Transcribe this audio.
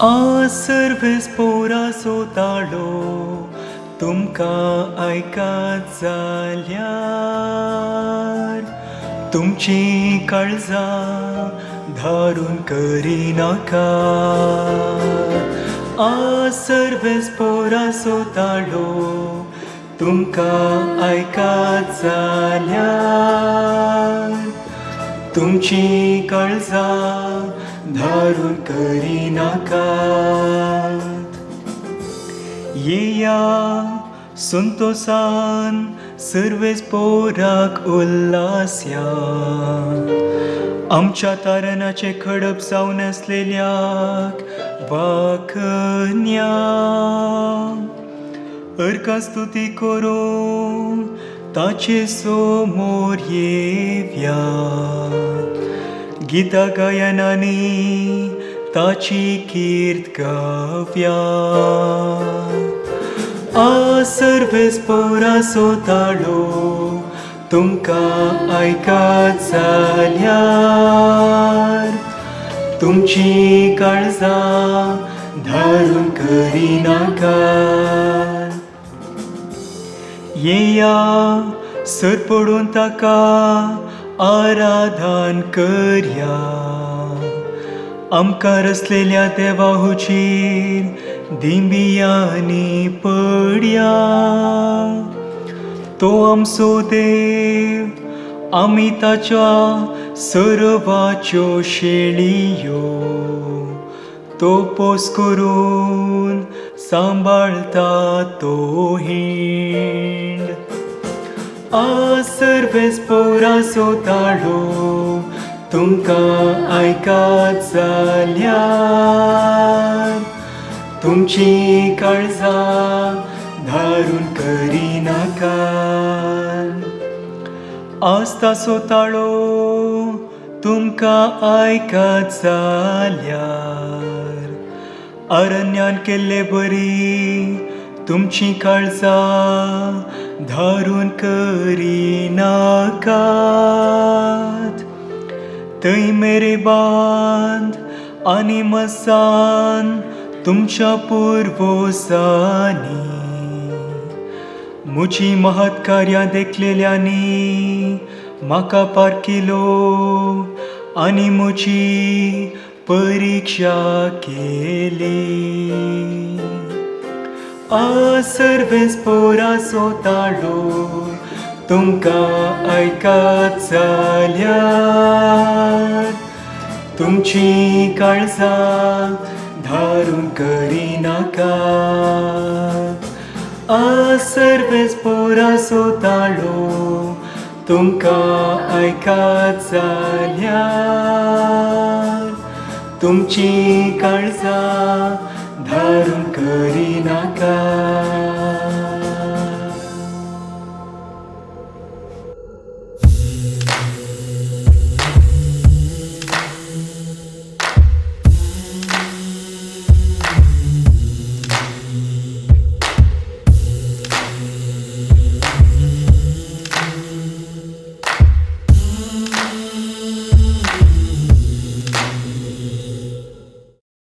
सर्वेस पोरा सोताळो तुमकां आयकात जाल्यार तुमची काळजां धारून करिनाका. सर्वेस पोरा सोताळो तुमकां आयकात जाल्यार तुमची काळजां धारून करिनाकात. येया संतोषान सर्वेस पोराक उल्हास या. आमच्या तारणाचे खडप जावन आसलेल्याक वाखन्या. अर्का स्तुती करून ताचे समोर येवया. गीता गायनांनी ताची कीर्त गावया. सर्वेस पोरा सोताळो तुमकां आयकात जाल्यार तुमची काळजां धारून करिनाकात. येया सरपडून ताका आराधन करया. आमकां रचलेल्या देवा हुजीर दिंबियांनी पडया. तो आमचो देव, आमी ताच्या सर्वाच्यो शेळयो. तो पोस करून सांबाळता तो हिंड. सर्वेस पोरा सोताळो तुमकां आयकात जाल्यार तुमची काळजां धारून करिनाकात. आस्ता सोताळो तुमकां आयकात जाल्यार अरण्यान केल्ले बरी तुमची काळजां धारून करिनाकात. थंय मेरेबांद आनी मसान तुमच्या पुर्वजांनी म्हजी महत् कार्यां देखलेल्यांनी म्हाका पारकिलो आनी म्हजी परिक्षा केली. सर्वेस पोरा सोताळो तुमकां आयकात जाल्यार तुमची काळजां धारून करिनाकात. सर्वेस पोरा सोताळो तुमकां आयकात जाल्यार तुमची काळजां धारून करिनाकात.